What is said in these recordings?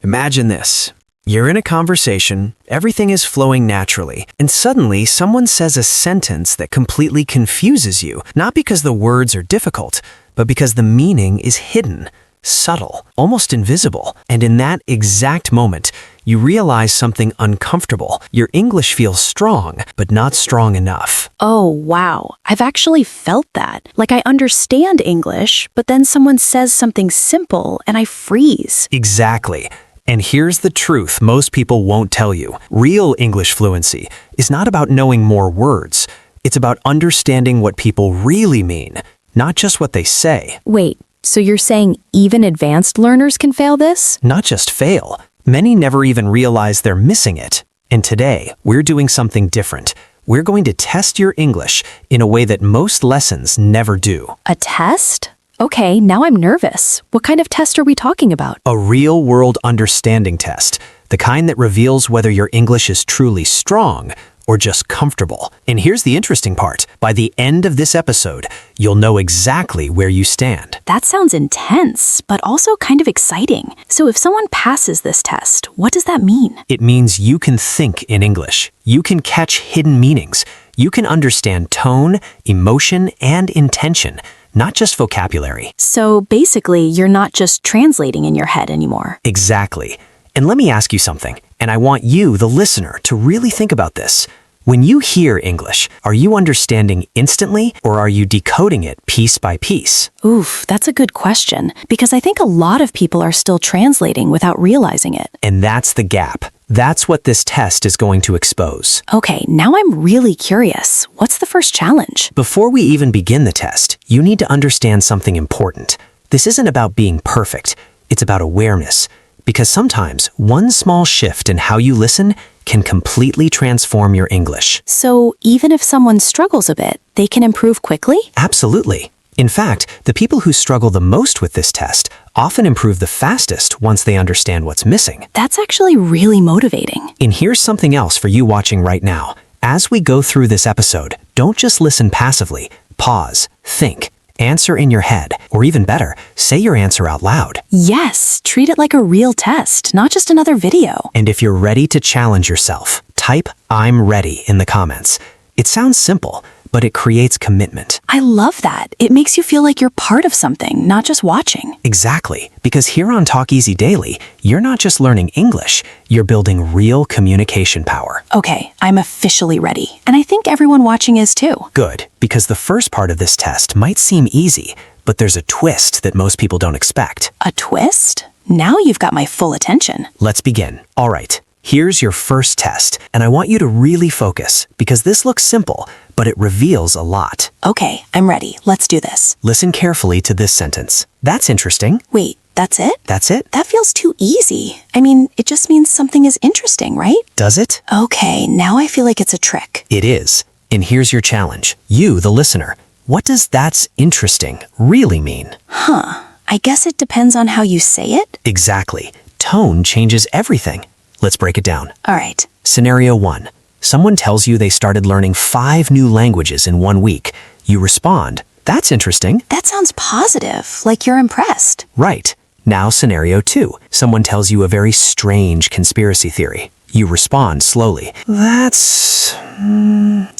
Imagine this. You're in a conversation, everything is flowing naturally, and suddenly someone says a sentence that completely confuses you, not because the words are difficult, but because the meaning is hidden, subtle, almost invisible. And in that exact moment, you realize something uncomfortable. Your English feels strong, but not strong enough. Oh, wow. I've actually felt that. Like I understand English, but then someone says something simple and I freeze. Exactly. And here's the truth most people won't tell you. Real English fluency is not about knowing more words. It's about understanding what people really mean, not just what they say. Wait, so you're saying even advanced learners can fail this? Not just fail. Many never even realize they're missing it. And today, we're doing something different. We're going to test your English in a way that most lessons never do. A test? Okay, now I'm nervous. What kind of test are we talking about? A real-world understanding test, the kind that reveals whether your English is truly strong or just comfortable. And here's the interesting part. By the end of this episode, you'll know exactly where you stand. That sounds intense, but also kind of exciting. So if someone passes this test, what does that mean? It means you can think in English. You can catch hidden meanings. You can understand tone, emotion, and intention, not just vocabulary. So basically, you're not just translating in your head anymore. Exactly. And let me ask you something, and I want you, the listener, to really think about this. When you hear English, are you understanding instantly, or are you decoding it piece by piece? Oof, that's a good question, because I think a lot of people are still translating without realizing it. And that's the gap. That's what this test is going to expose. Okay, now I'm really curious. What's the first challenge? Before we even begin the test, you need to understand something important. This isn't about being perfect. It's about awareness. Because sometimes one small shift in how you listen can completely transform your English. So even if someone struggles a bit, they can improve quickly? Absolutely. In fact, the people who struggle the most with this test often improve the fastest once they understand what's missing. That's actually really motivating. And here's something else for you watching right now. As we go through this episode, don't just listen passively. Pause, think, answer in your head, or even better, say your answer out loud. Yes, treat it like a real test, not just another video. And if you're ready to challenge yourself, type "I'm ready" in the comments. It sounds simple, but it creates commitment. I love that. It makes you feel like you're part of something, not just watching. Exactly, because here on Talk Easy Daily, you're not just learning English, you're building real communication power. Okay, I'm officially ready. And I think everyone watching is too. Good, because the first part of this test might seem easy, but there's a twist that most people don't expect. A twist? Now you've got my full attention. Let's begin. All right, here's your first test, and I want you to really focus, because this looks simple, but it reveals a lot. Okay, I'm ready. Let's do this. Listen carefully to this sentence. That's interesting. Wait, that's it? That's it? That feels too easy. I mean, it just means something is interesting, right? Does it? Okay, now I feel like it's a trick. It is. And here's your challenge. You, the listener, what does "that's interesting" really mean? I guess it depends on how you say it. Exactly. Tone changes everything. Let's break it down. All right. Scenario 1. Someone tells you they started learning 5 new languages in 1 week. You respond, "That's interesting." That sounds positive, like you're impressed. Right. Now scenario 2. Someone tells you a very strange conspiracy theory. You respond slowly, "That's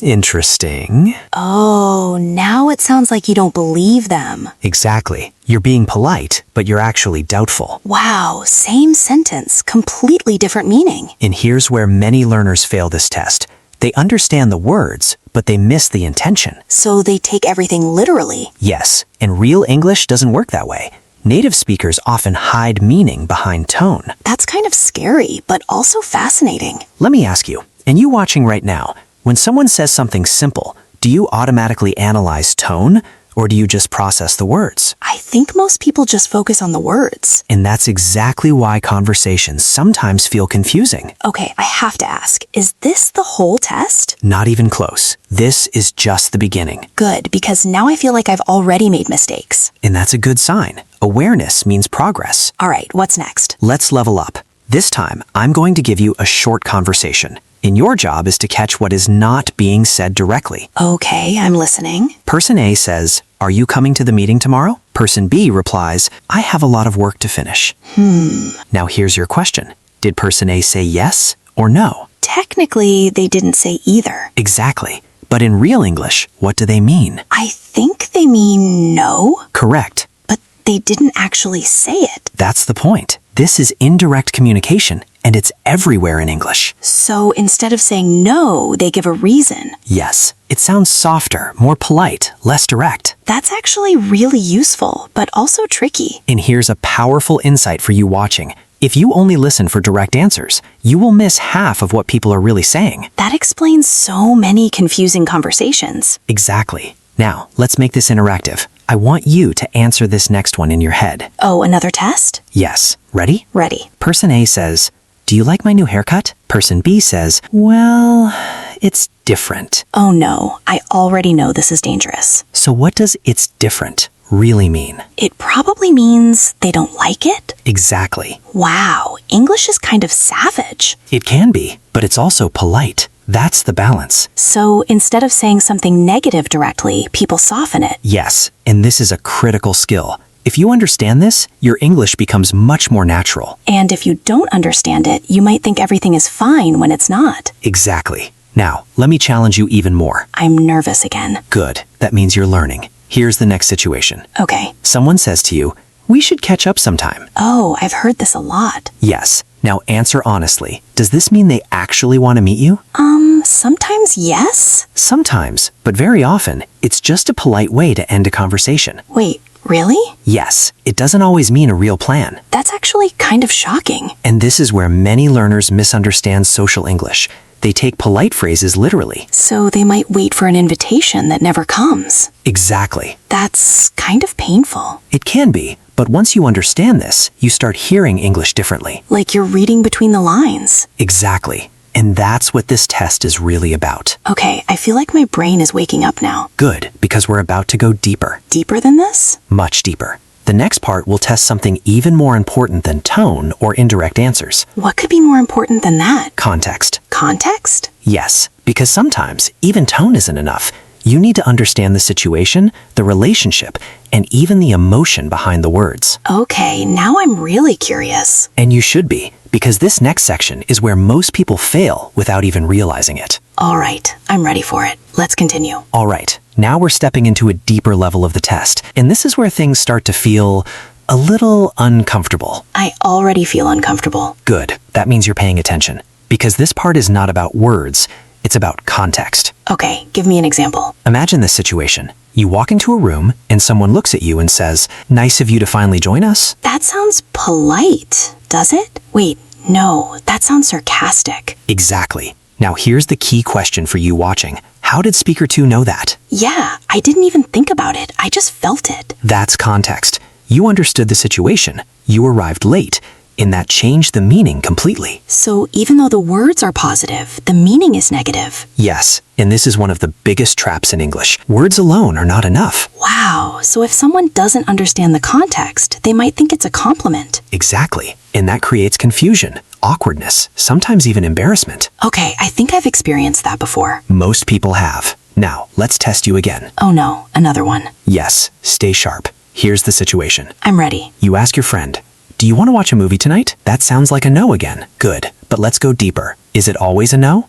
interesting." Oh, now it sounds like you don't believe them. Exactly. You're being polite, but you're actually doubtful. Wow, same sentence, completely different meaning. And here's where many learners fail this test. They understand the words, but they miss the intention. So they take everything literally. Yes, and real English doesn't work that way. Native speakers often hide meaning behind tone. That's kind of scary, but also fascinating. Let me ask you, and you watching right now, when someone says something simple, do you automatically analyze tone, or do you just process the words? I think most people just focus on the words. And that's exactly why conversations sometimes feel confusing. Okay, I have to ask, is this the whole test? Not even close. This is just the beginning. Good, because now I feel like I've already made mistakes. And that's a good sign. Awareness means progress. All right, what's next? Let's level up. This time, I'm going to give you a short conversation. And your job is to catch what is not being said directly. Okay, I'm listening. Person A says, Are you coming to the meeting tomorrow? Person B replies, I have a lot of work to finish. Now here's your question. Did person A say yes or no? Technically, they didn't say either. Exactly. But in real English, what do they mean? I think they mean no, Correct. but they didn't actually say it. That's the point. This is indirect communication, and it's everywhere in English. So instead of saying no, they give a reason. Yes, it sounds softer, more polite, less direct. That's actually really useful, but also tricky. And here's a powerful insight for you watching. If you only listen for direct answers, you will miss half of what people are really saying. That explains so many confusing conversations. Exactly. Now, let's make this interactive. I want you to answer this next one in your head. Oh, another test? Yes. Ready? Ready. Person A says, do you like my new haircut? Person B says, well, it's different. Oh no, I already know this is dangerous. So what does it's different really mean? It probably means they don't like it? Exactly. Wow, English is kind of savage. It can be, but it's also polite. That's the balance. So instead of saying something negative directly, people soften it. Yes, and this is a critical skill. If you understand this, your English becomes much more natural. And if you don't understand it, you might think everything is fine when it's not. Exactly. Now, let me challenge you even more. I'm nervous again. Good. That means you're learning. Here's the next situation. Okay. Someone says to you, we should catch up sometime. Oh, I've heard this a lot. Yes. Now answer honestly. Does this mean they actually want to meet you? Sometimes yes. Sometimes, but very often, it's just a polite way to end a conversation. Wait, really? Yes, it doesn't always mean a real plan. That's actually kind of shocking. And this is where many learners misunderstand social English. They take polite phrases literally. So they might wait for an invitation that never comes. Exactly. That's kind of painful. It can be, but once you understand this, you start hearing English differently. Like you're reading between the lines. Exactly. And that's what this test is really about. Okay, I feel like my brain is waking up now. Good, because we're about to go deeper. Deeper than this? Much deeper. The next part will test something even more important than tone or indirect answers. What could be more important than that? Context. Context? Yes, because sometimes even tone isn't enough. You need to understand the situation, the relationship, and even the emotion behind the words. Okay, now I'm really curious. And you should be, because this next section is where most people fail without even realizing it. All right, I'm ready for it. Let's continue. All right, now we're stepping into a deeper level of the test, and this is where things start to feel a little uncomfortable. I already feel uncomfortable. Good, that means you're paying attention, because this part is not about words, it's about context. Okay, give me an example. Imagine this situation. You walk into a room and someone looks at you and says, nice of you to finally join us. That sounds polite, does it? Wait, no, that sounds sarcastic. Exactly. Now here's the key question for you watching. How did speaker 2 know that? Yeah, I didn't even think about it. I just felt it. That's context. You understood the situation. You arrived late, and that changed the meaning completely. So even though the words are positive, the meaning is negative. Yes, and this is one of the biggest traps in English. Words alone are not enough. Wow, so if someone doesn't understand the context, they might think it's a compliment. Exactly. And that creates confusion, awkwardness, sometimes even embarrassment. Okay, I think I've experienced that before. Most people have. Now, let's test you again. Oh no, another one. Yes, stay sharp. Here's the situation. I'm ready. You ask your friend, do you want to watch a movie tonight? That sounds like a no again. Good, but let's go deeper. Is it always a no?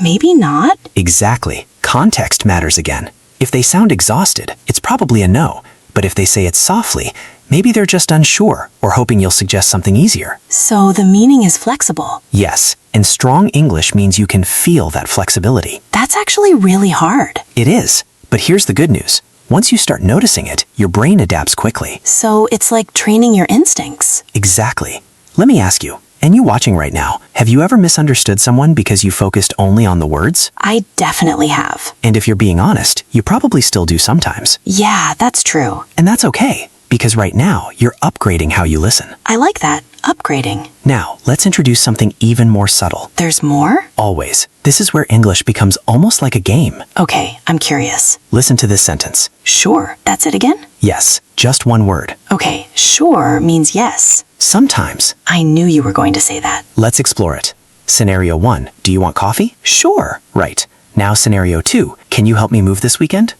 Maybe not. Exactly. Context matters again. If they sound exhausted, it's probably a no. But if they say it softly, maybe they're just unsure or hoping you'll suggest something easier. So the meaning is flexible. Yes, and strong English means you can feel that flexibility. That's actually really hard. It is. But here's the good news. Once you start noticing it, your brain adapts quickly. So it's like training your instincts. Exactly. Let me ask you, and you watching right now, have you ever misunderstood someone because you focused only on the words? I definitely have. And if you're being honest, you probably still do sometimes. Yeah, that's true. And that's okay, because right now, you're upgrading how you listen. I like that. Upgrading. Now, let's introduce something even more subtle. There's more? Always. This is where English becomes almost like a game. Okay, I'm curious. Listen to this sentence. Sure, that's it again? Yes, just one word. Okay, sure means yes. Sometimes. I knew you were going to say that. Let's explore it. Scenario 1. Do you want coffee? Sure. Right. Now scenario 2. Can you help me move this weekend?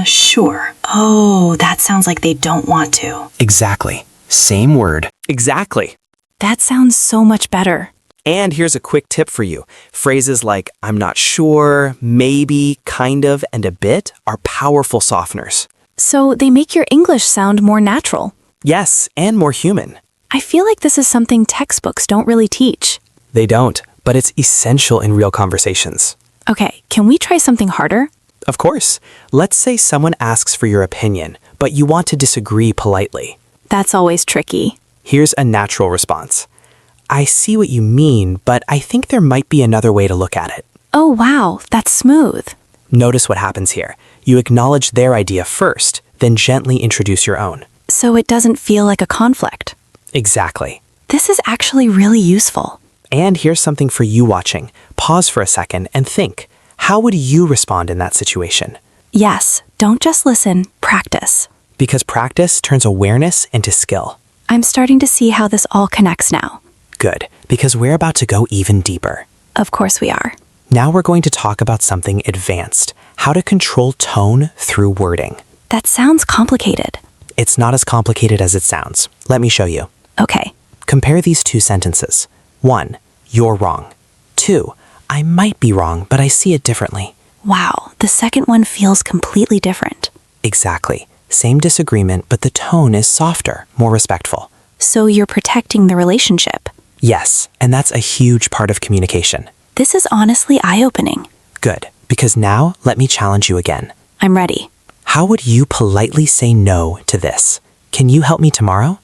Sure. Oh, that sounds like they don't want to. Exactly. Same word. Exactly. That sounds so much better. And here's a quick tip for you. Phrases like I'm not sure, maybe, kind of, and a bit are powerful softeners. So they make your English sound more natural. Yes, and more human. I feel like this is something textbooks don't really teach. They don't, but it's essential in real conversations. Okay, can we try something harder? Of course. Let's say someone asks for your opinion, but you want to disagree politely. That's always tricky. Here's a natural response. I see what you mean, but I think there might be another way to look at it. Oh, wow, that's smooth. Notice what happens here. You acknowledge their idea first, then gently introduce your own. So it doesn't feel like a conflict. Exactly. This is actually really useful. And here's something for you watching. Pause for a second and think. How would you respond in that situation? Yes, don't just listen, practice. Because practice turns awareness into skill. I'm starting to see how this all connects now. Good, because we're about to go even deeper. Of course we are. Now we're going to talk about something advanced. How to control tone through wording. That sounds complicated. It's not as complicated as it sounds. Let me show you. Okay, Compare these two sentences. 1. You're wrong. 2. I might be wrong, but I see it differently. wow, the second one feels completely different. Exactly. Same disagreement, but the tone is softer, more respectful. So you're protecting the relationship. Yes, and that's a huge part of communication. This is honestly eye-opening. Good, because now let me challenge you again. I'm ready. How would you politely say no to this? Can you help me tomorrow?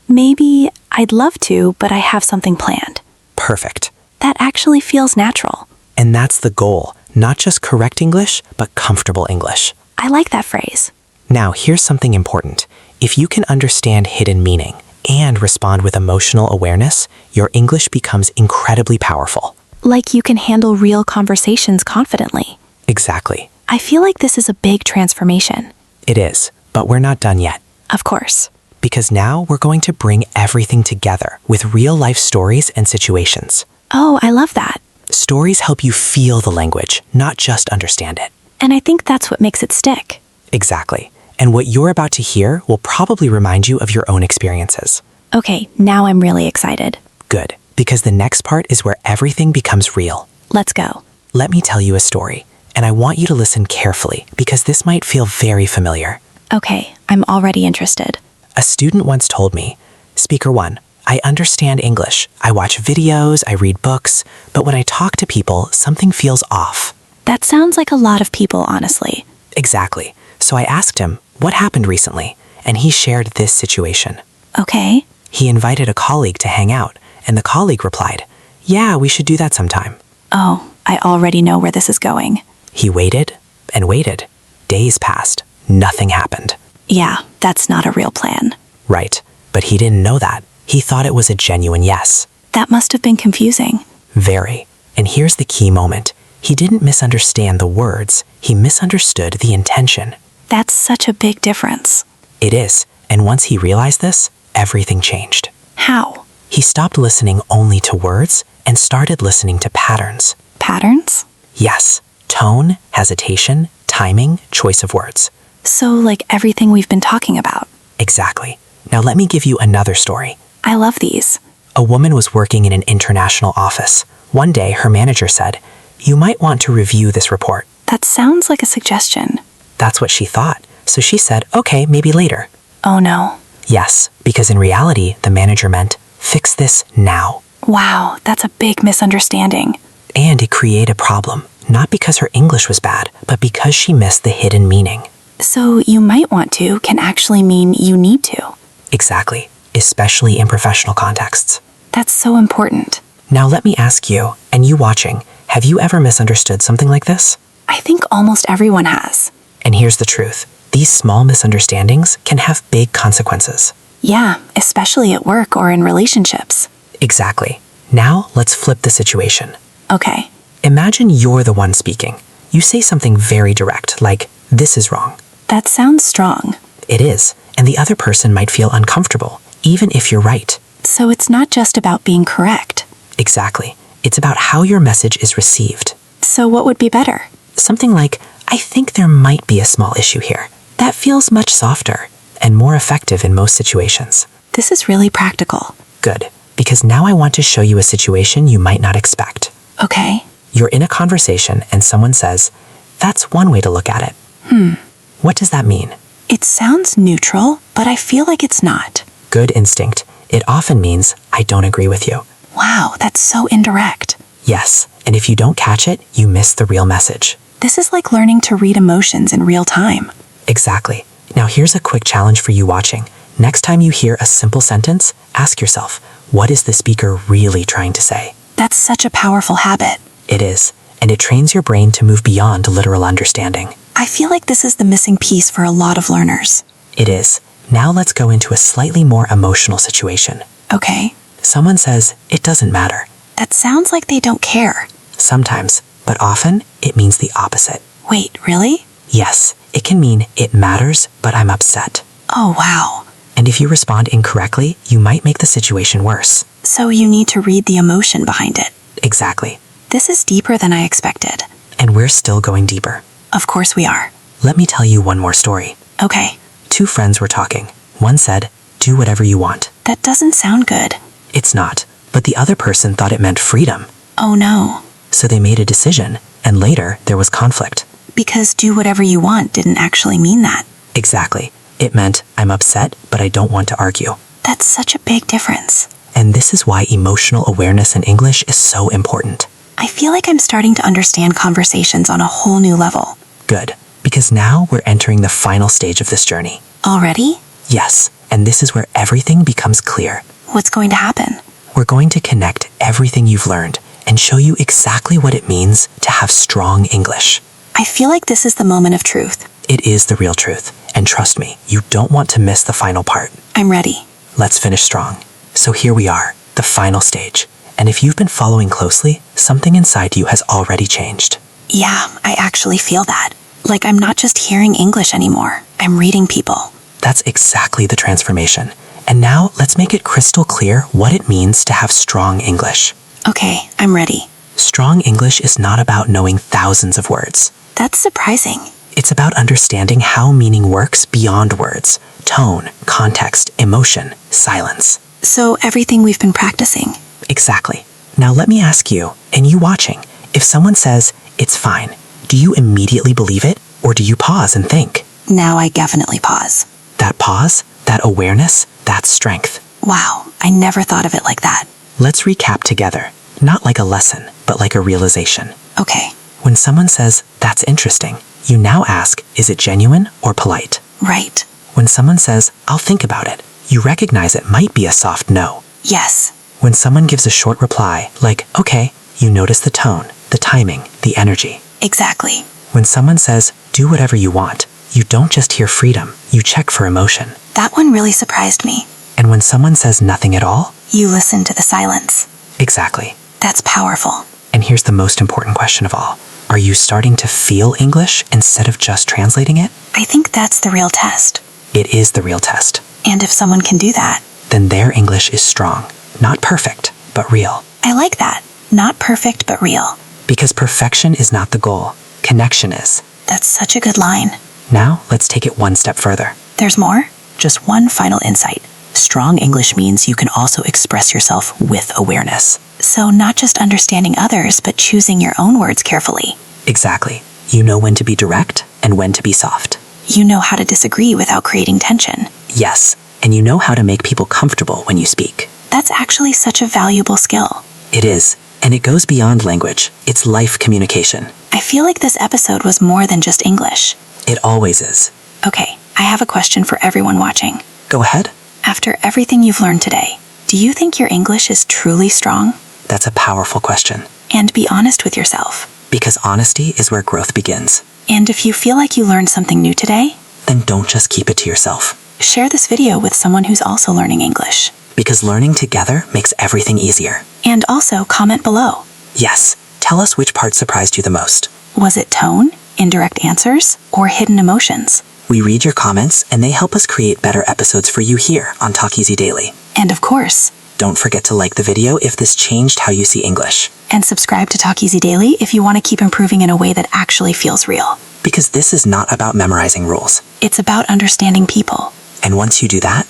Maybe I'd love to, but I have something planned. Perfect. That actually feels natural. And that's the goal, not just correct English, but comfortable English. I like that phrase. Now, here's something important. If you can understand hidden meaning and respond with emotional awareness, your English becomes incredibly powerful. Like you can handle real conversations confidently. Exactly. I feel like this is a big transformation. It is, but we're not done yet. Of course. Because now we're going to bring everything together with real-life stories and situations. Oh, I love that. Stories help you feel the language, not just understand it. And I think that's what makes it stick. Exactly. And what you're about to hear will probably remind you of your own experiences. Okay, now I'm really excited. Good, because the next part is where everything becomes real. Let's go. Let me tell you a story, and I want you to listen carefully because this might feel very familiar. Okay, I'm already interested. A student once told me, Speaker 1, I understand English. I watch videos, I read books, but when I talk to people, something feels off. That sounds like a lot of people, honestly. Exactly. So I asked him, what happened recently? And he shared this situation. Okay. He invited a colleague to hang out, and the colleague replied, Yeah, we should do that sometime. Oh, I already know where this is going. He waited and waited. Days passed. Nothing happened. Yeah, that's not a real plan. Right. But he didn't know that. He thought it was a genuine yes. That must have been confusing. Very. And here's the key moment. He didn't misunderstand the words. He misunderstood the intention. That's such a big difference. It is. And once he realized this, everything changed. How? He stopped listening only to words and started listening to patterns. Patterns? Yes. Tone, hesitation, timing, choice of words. So, like everything we've been talking about. Exactly. Now let me give you another story. I love these. A woman was working in an international office. One day, her manager said, You might want to review this report. That sounds like a suggestion. That's what she thought. So she said, Okay, maybe later. Oh no. Yes, because in reality, the manager meant, Fix this now. Wow, that's a big misunderstanding. And it created a problem, not because her English was bad, but because she missed the hidden meaning. So you might want to can actually mean you need to. Exactly, especially in professional contexts. That's so important. Now let me ask you, and you watching, have you ever misunderstood something like this? I think almost everyone has. And here's the truth. These small misunderstandings can have big consequences. Yeah, especially at work or in relationships. Exactly. Now let's flip the situation. Okay. Imagine you're the one speaking. You say something very direct, like, This is wrong. That sounds strong. It is, and the other person might feel uncomfortable, even if you're right. So it's not just about being correct. Exactly. It's about how your message is received. So what would be better? Something like, I think there might be a small issue here. That feels much softer and more effective in most situations. This is really practical. Good, because now I want to show you a situation you might not expect. Okay. You're in a conversation and someone says, that's one way to look at it. What does that mean? It sounds neutral, but I feel like it's not. Good instinct. It often means, I don't agree with you. Wow, that's so indirect. Yes, and if you don't catch it, you miss the real message. This is like learning to read emotions in real time. Exactly. Now here's a quick challenge for you watching. Next time you hear a simple sentence, ask yourself, what is the speaker really trying to say? That's such a powerful habit. It is, and it trains your brain to move beyond literal understanding. I feel like this is the missing piece for a lot of learners. It is. Now let's go into a slightly more emotional situation. Okay. Someone says, it doesn't matter. That sounds like they don't care. Sometimes, but often, it means the opposite. Wait, really? Yes, it can mean it matters, but I'm upset. Oh, wow. And if you respond incorrectly, you might make the situation worse. So you need to read the emotion behind it. Exactly. This is deeper than I expected. And we're still going deeper. Of course we are. Let me tell you one more story. Okay. Two friends were talking. One said, do whatever you want. That doesn't sound good. It's not, but the other person thought it meant freedom. Oh no. So they made a decision, and later there was conflict. Because do whatever you want didn't actually mean that. Exactly. It meant, I'm upset, but I don't want to argue. That's such a big difference. And this is why emotional awareness in English is so important. I feel like I'm starting to understand conversations on a whole new level. Good, because now we're entering the final stage of this journey. Already? Yes, and this is where everything becomes clear. What's going to happen? We're going to connect everything you've learned and show you exactly what it means to have strong English. I feel like this is the moment of truth. It is the real truth, and trust me, you don't want to miss the final part. I'm ready. Let's finish strong. So here we are, the final stage. And if you've been following closely, something inside you has already changed. Yeah, I actually feel that. Like I'm not just hearing English anymore. I'm reading people. That's exactly the transformation. And now let's make it crystal clear what it means to have strong English. Okay, I'm ready. Strong English is not about knowing thousands of words. That's surprising. It's about understanding how meaning works beyond words. Tone, context, emotion, silence. So everything we've been practicing. Exactly. Now let me ask you, and you watching, if someone says, it's fine, do you immediately believe it, or do you pause and think? Now I definitely pause. That pause, that awareness, that's strength. Wow, I never thought of it like that. Let's recap together. Not like a lesson, but like a realization. Okay, When someone says, that's interesting, you now ask, is it genuine or polite? right. When someone says, I'll think about it, you recognize it might be a soft no. Yes. When someone gives a short reply, like, okay, you notice the tone, the timing, the energy. Exactly. When someone says, do whatever you want, you don't just hear freedom, you check for emotion. That one really surprised me. And when someone says nothing at all, You listen to the silence. exactly. That's powerful. And here's the most important question of all. Are you starting to feel English instead of just translating it? I think that's the real test. It is the real test. And if someone can do that, Then their English is strong. Not perfect, but real. I like that. Not perfect, but real. Because perfection is not the goal. Connection is. That's such a good line. Now, let's take it one step further. There's more? Just one final insight. Strong English means you can also express yourself with awareness. So not just understanding others, but choosing your own words carefully. Exactly. You know when to be direct and when to be soft. You know how to disagree without creating tension. Yes, and you know how to make people comfortable when you speak. That's actually such a valuable skill. It is, and it goes beyond language. It's life communication. I feel like this episode was more than just English. It always is. Okay, I have a question for everyone watching. Go ahead. After everything you've learned today, do you think your English is truly strong? That's a powerful question. And be honest with yourself. Because honesty is where growth begins. And if you feel like you learned something new today, Then don't just keep it to yourself. share this video with someone who's also learning English. Because learning together makes everything easier. And also comment below. Yes, tell us which part surprised you the most. Was it tone, indirect answers, or hidden emotions? We read your comments and they help us create better episodes for you here on Talk Easy Daily. And of course, Don't forget to like the video if this changed how you see English. And subscribe to Talk Easy Daily if you want to keep improving in a way that actually feels real. Because this is not about memorizing rules. It's about understanding people. And once you do that,